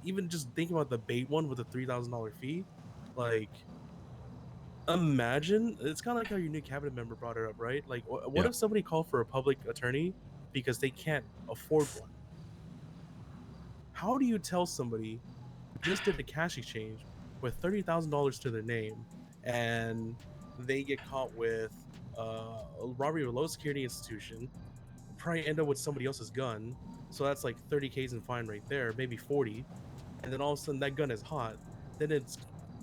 even just thinking about the bait one with the $3,000 fee, like imagine it's kind of like how your new cabinet member brought it up, right? Like, what Yeah. if somebody called for a public attorney because they can't afford one? How do you tell somebody who just did a cash exchange with $30,000 to their name and they get caught with a robbery of a low security institution, probably end up with somebody else's gun, so that's like 30Ks in fine right there, maybe 40, and then all of a sudden that gun is hot, then it's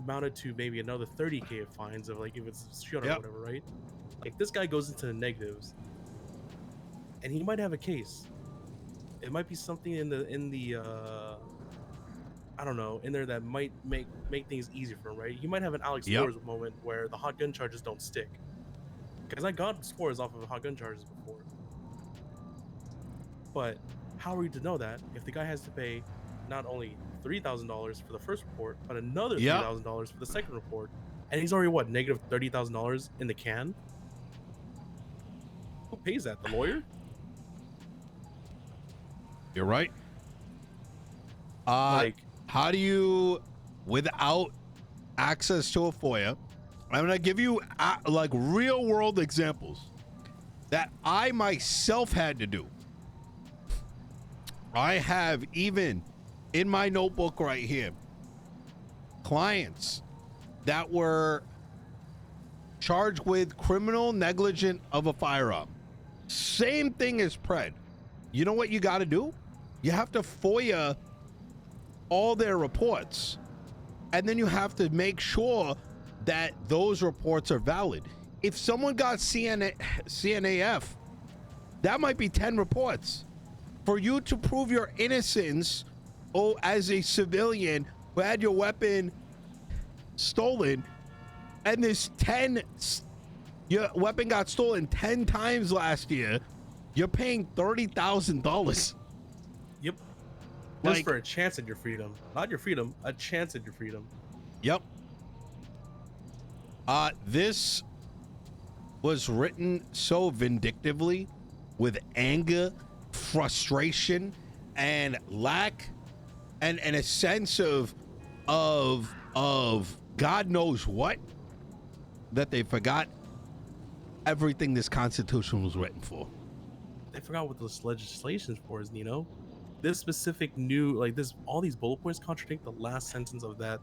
mounted to maybe another 30K of fines of like if it's shut or Yep. whatever, right? Like this guy goes into the negatives, and he might have a case. It might be something in the I don't know in there that might make things easier for him, right? He might have an Alex Yep. Flores moment where the hot gun charges don't stick, because I got scores off of hot gun charges before. But how are you to know that if the guy has to pay not only $3,000 for the first report, but another Yep. $3,000 for the second report, and he's already what, negative $30,000 in the can? Who pays that? The lawyer? You're right. Like, How do you, without access to a FOIA, I'm gonna give you like real world examples that I myself had to do. I have, even in my notebook right here, clients that were charged with criminal negligence of a firearm. Same thing as Pred. You know what you got to do? You have to FOIA all their reports, and then you have to make sure that those reports are valid. If someone got CNAF, that might be 10 reports. For you to prove your innocence, as a civilian who had your weapon stolen, and your weapon got stolen 10 times last year, you're paying $30,000. yep. Just Like, for a chance at your freedom. Not your freedom, a chance at your freedom. yep. This was written so vindictively, with anger, frustration, and lack, and a sense of God knows what, that they forgot everything this Constitution was written for. They forgot what this legislation is for, is, you know? This specific new, like this, all these bullet points contradict the last sentence of that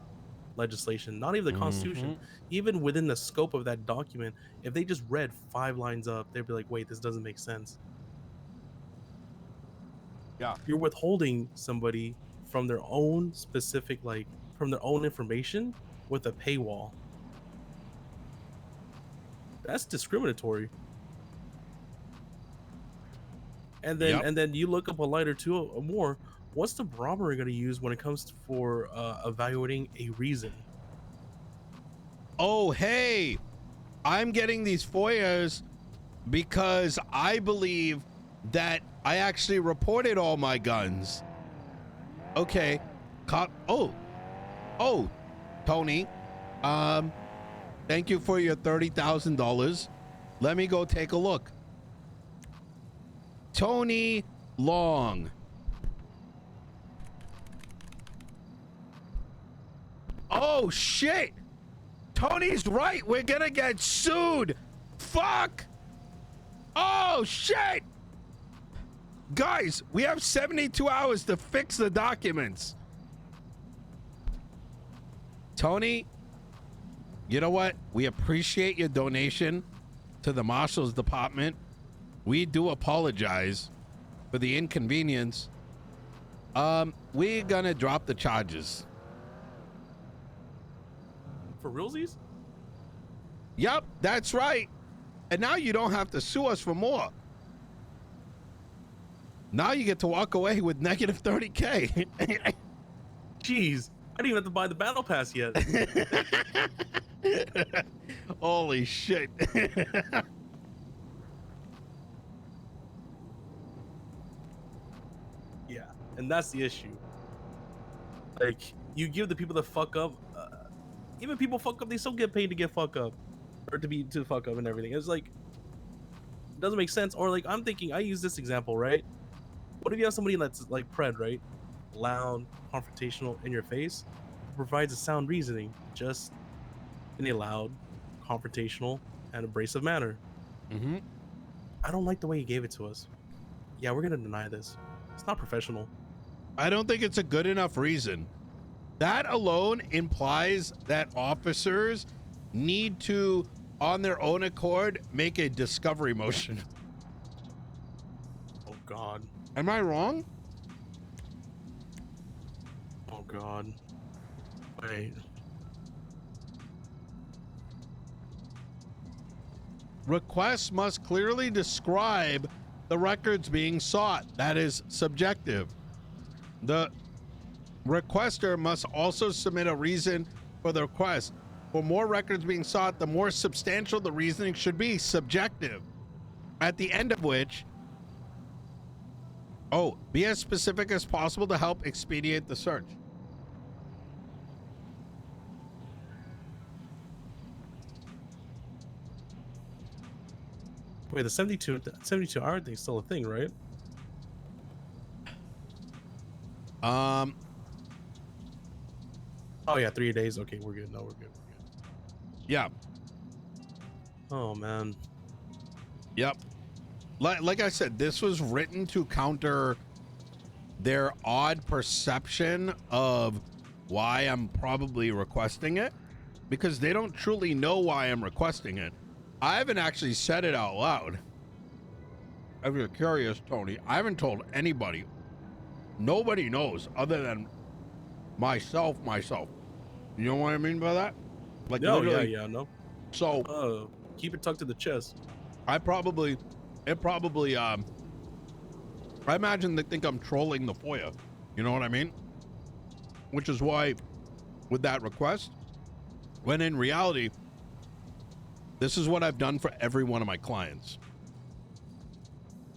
legislation, not even the Constitution. Even within the scope of that document, if they just read 5 lines up, they'd be like, wait, this doesn't make sense. Yeah. You're withholding somebody from their own specific, like, from their own information with a paywall. That's discriminatory. And then you look up a line or two or more. What's the barometer going to use when it comes for evaluating a reason? Oh, hey, I'm getting these FOIAs because I believe that I actually reported all my guns. Okay. Oh, Tony, thank you for your $30,000. Let me go take a look. Tony Long. Oh, shit. Tony's right. We're gonna get sued. Fuck. Oh, shit. Guys, we have 72 hours to fix the documents. Tony, you know what? We appreciate your donation to the Marshal's Department. We do apologize for the inconvenience. We're gonna drop the charges. For realsies? Yep, that's right. And now you don't have to sue us for more. Now you get to walk away with negative 30K. Jeez, I didn't even have to buy the battle pass yet. Holy shit. Yeah, and that's the issue. Like, you give the people that fuck up, even people fuck up, they still get paid to get fuck up, or to fuck up and everything. It's like, it doesn't make sense. Or like, I'm thinking, I use this example, right? What if you have somebody that's like Pred, right? loud, confrontational, in your face, provides a sound reasoning, just in a loud, confrontational, and abrasive manner. Mm-hmm. I don't like the way he gave it to us. Yeah, we're gonna deny this. It's not professional. I don't think it's a good enough reason. That alone implies that officers need to, on their own accord, make a discovery motion. Oh God. Am I wrong? Oh God. Wait. Requests must clearly describe the records being sought. That is subjective. The requester must also submit a reason for the request. For more records being sought, the more substantial the reasoning should be, subjective. At the end of which, be as specific as possible to help expedite the search. Wait, the 72-hour thing's still a thing, right? Oh yeah, 3 days. Okay, we're good. No, we're good. We're good. Yeah. Oh man. Yep. Like I said, this was written to counter their odd perception of why I'm probably requesting it, because they don't truly know why I'm requesting it. I haven't actually said it out loud. If you're curious, Tony, I haven't told anybody. Nobody knows other than myself. You know what I mean by that? Like, No, literally. yeah, no. So Keep it tucked to the chest. I imagine they think I'm trolling the FOIA. You know what I mean? Which is why, with that request, when in reality, this is what I've done for every one of my clients.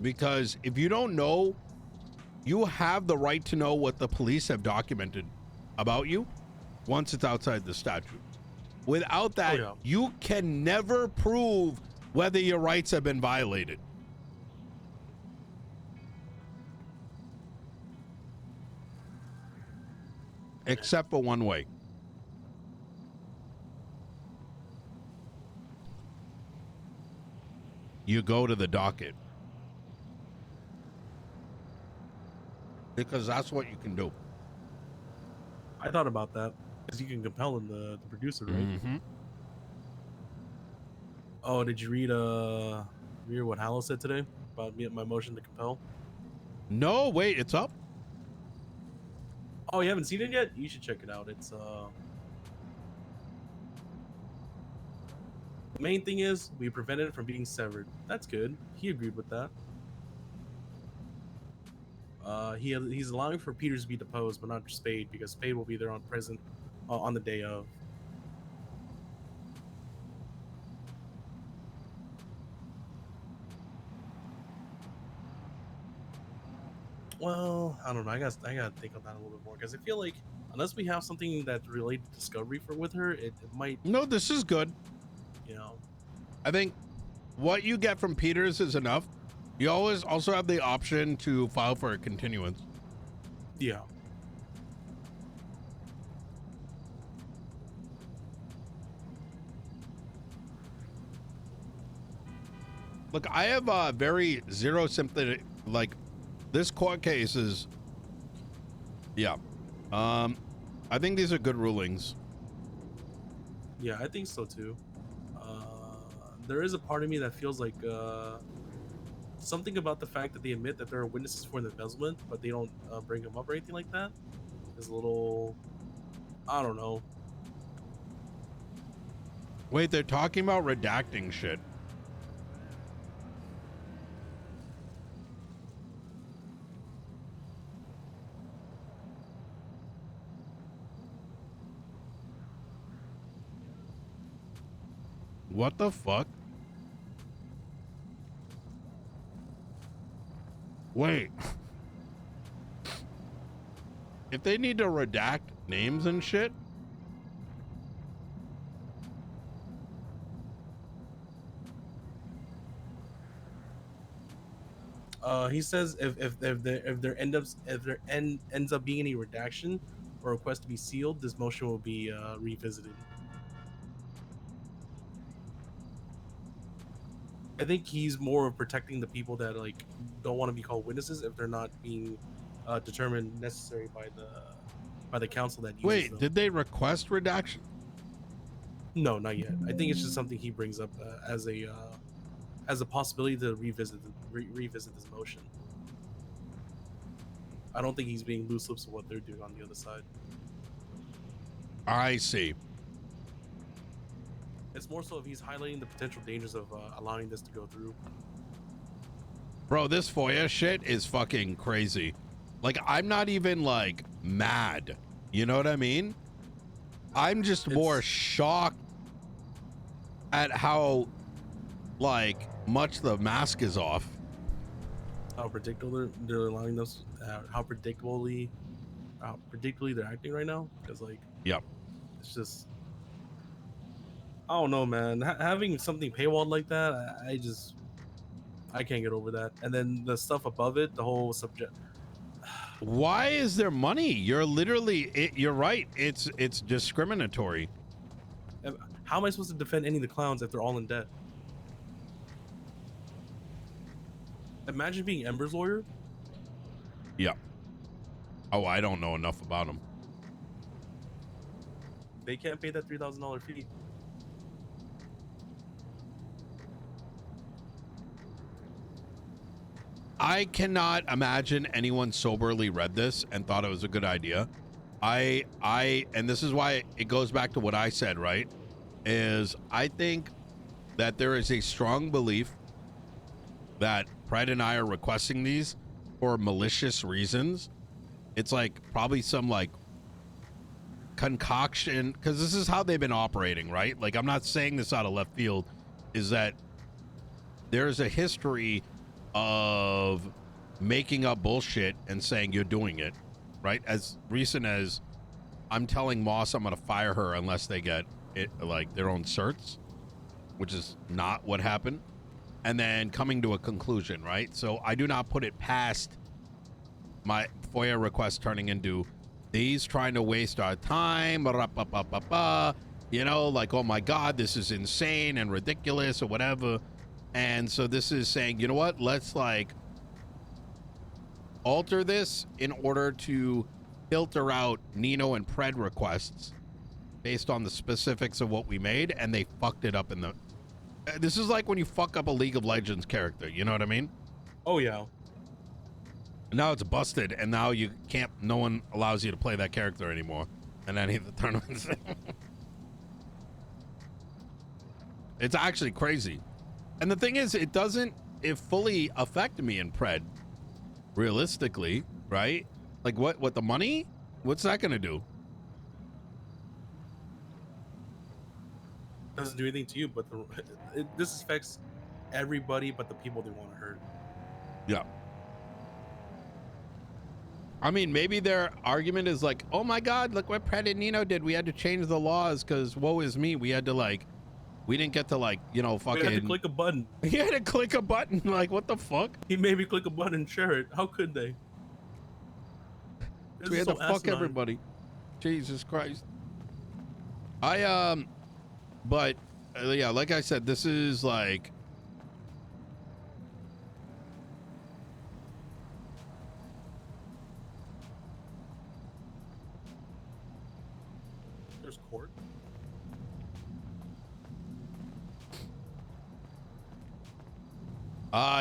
Because if you don't know, you have the right to know what the police have documented about you once it's outside the statute. Without that, you can never prove whether your rights have been violated. Except for one way. You go to the docket. Because that's what you can do. I thought about that because you can compel him, the producer, right? Mm-hmm. Oh, did you read what Hallow said today about my motion to compel? No, wait, it's up. Oh, you haven't seen it yet? You should check it out. It's the main thing is we prevented it from being severed. That's good. He agreed with that. He's allowing for Peters to be deposed, but not Spade, because Spade will be there on present on the day of. Well, I don't know. I gotta think on that a little bit more, because I feel like unless we have something that's related to discovery with her, it might. No, this is good. You know, I think what you get from Peters is enough. You always also have the option to file for a continuance. yeah. Look, I have very zero sympathy. Like, this court case is, yeah. I think these are good rulings. Yeah, I think so too. There is a part of me that feels like something about the fact that they admit that there are witnesses for the embezzlement, but they don't bring them up or anything like that is a little, I don't know. Wait, they're talking about redacting shit. What the fuck? Wait. If they need to redact names and shit, He says if there ends up being any redaction or request to be sealed, this motion will be revisited. I think he's more of protecting the people that like don't want to be called witnesses if they're not being determined necessary by the council that uses Wait, them. did they request redaction? No, not yet. I think it's just something he brings up as a possibility to revisit this motion. I don't think he's being loose lips of what they're doing on the other side. I see. It's more so if he's highlighting the potential dangers of allowing this to go through. Bro, this FOIA shit is fucking crazy. Like, I'm not even like mad. You know what I mean? I'm just more shocked at how like much the mask is off. How predictable they're allowing us, how predictably they're acting right now. Because like, Yep. it's just, I don't know, man. Having something paywalled like that, I can't get over that. And then the stuff above it, the whole subject. Why is there money? You're literally, you're right. It's discriminatory. How am I supposed to defend any of the clowns if they're all in debt? Imagine being Ember's lawyer. Yeah. Oh, I don't know enough about them. They can't pay that $3,000 fee. I cannot imagine anyone soberly read this and thought it was a good idea. And this is why it goes back to what I said, right? Is I think that there is a strong belief that Pred and I are requesting these for malicious reasons. It's like probably some like concoction, because this is how they've been operating, right? Like, I'm not saying this out of left field, is that there's a history of making up bullshit and saying you're doing it, right? As recent as I'm telling Moss I'm gonna fire her unless they get it like their own certs, which is not what happened, and then coming to a conclusion, right? So I do not put it past my FOIA request turning into these trying to waste our time, you know, like, oh my God, this is insane and ridiculous or whatever. And so this is saying, you know what, let's like alter this in order to filter out Nino and Pred requests based on the specifics of what we made, and they fucked it up in the... This is like when you fuck up a League of Legends character, you know what I mean? Oh yeah. Now it's busted, and now you can't, no one allows you to play that character anymore in any of the tournaments. It's actually crazy. And the thing is, it fully affect me in Pred, realistically, right? Like, what the money? What's that gonna do? Doesn't do anything to you, but this affects everybody but the people they want to hurt. Yeah. I mean, maybe their argument is like, oh my God, look what Pred and Nino did. We had to change the laws because woe is me. We had to like, we didn't get to like, you know, fucking... We had to click a button. He had to click a button. Like, what the fuck? He made me click a button and share it. How could they? We had to fuck everybody. Jesus Christ. But yeah, like I said, this is like... There's court.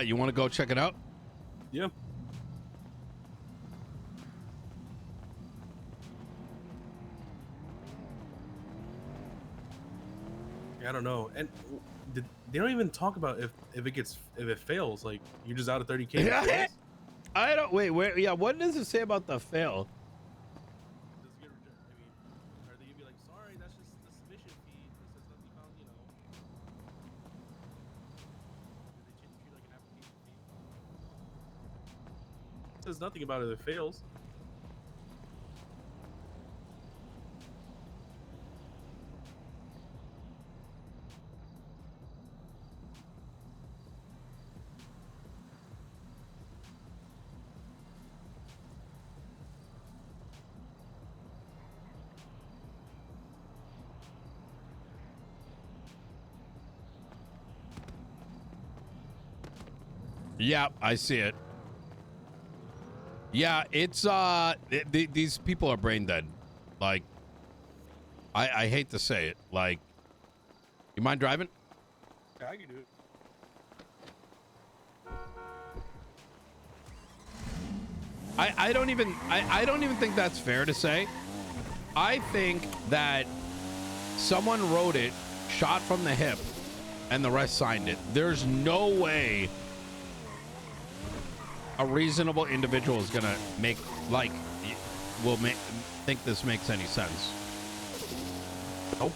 You want to go check it out? Yeah. I don't know, and they don't even talk about if it fails. Like, you're just out of 30K. I don't wait. Where? Yeah. What does it say about the fail? Does it get rejected? I mean, are they gonna be like, sorry, that's just the submission fee. This is nothing about, you know. Do they treat you like an application fee? It says nothing about it if it fails. Yeah, I see it. Yeah, it's these people are brain dead. Like, I hate to say it. Like, you mind driving? Yeah, I can do it. I don't even think that's fair to say. I think that someone wrote it, shot from the hip, and the rest signed it. There's no way a reasonable individual is gonna think this makes any sense. Nope.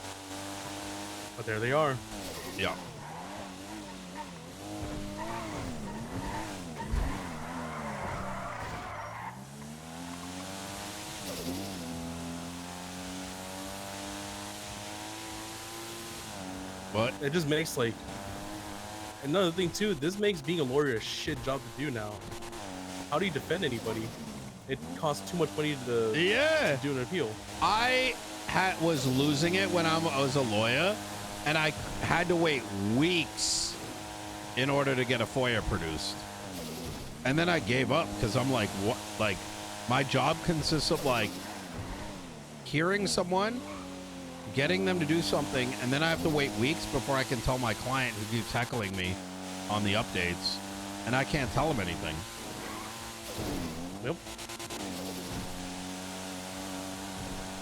But there they are. Yeah. What? It just makes like another thing too. This makes being a lawyer a shit job to do now. How do you defend anybody? It costs too much money to do an appeal. I was losing it when I was a lawyer, and I had to wait weeks in order to get a FOIA produced. And then I gave up because I'm like, what? Like, my job consists of like hearing someone, getting them to do something, and then I have to wait weeks before I can tell my client who keeps heckling me on the updates, and I can't tell him anything. Yep.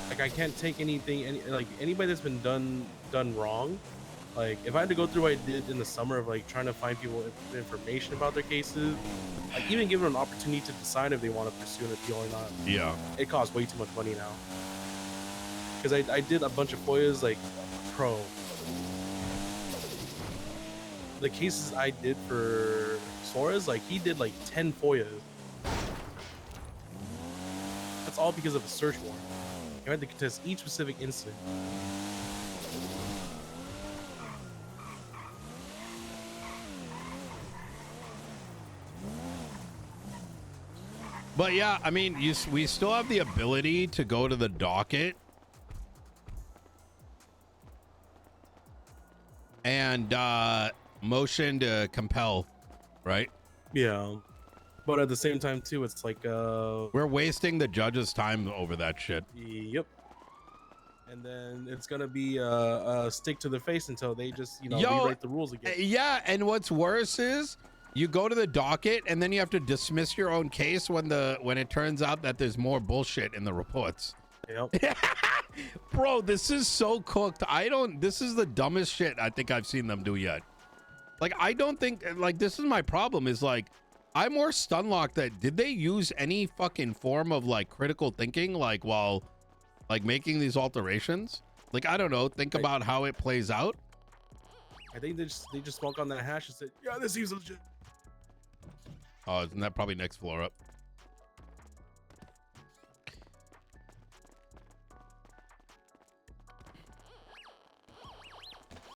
Like, I can't take anything, like anybody that's been done wrong. Like, if I had to go through what I did in the summer of like trying to find people information about their cases, like even give them an opportunity to decide if they want to pursue an appeal or not. Yeah. It costs way too much money now. Because I did a bunch of FOIAs, like, pro. The cases I did for Suarez, like, he did like 10 FOIAs. That's all because of a search warrant. You had to contest each specific incident. But yeah, I mean, we still have the ability to go to the docket and motion to compel, right? Yeah. But at the same time, too, it's like, we're wasting the judge's time over that shit. Yep. And then it's gonna be a stick to their face until they just, rewrite the rules again. Yeah, and what's worse is you go to the docket and then you have to dismiss your own case when it turns out that there's more bullshit in the reports. Yep. Bro, this is so cooked. This is the dumbest shit I think I've seen them do yet. Like, I don't think, like, this is my problem is like, I'm more stunlocked that did they use any fucking form of like critical thinking, like while like making these alterations? Like, I don't know, think about how it plays out. I think they just spoke on that hash and said, yeah, this seems legit. Oh, isn't that probably next floor up?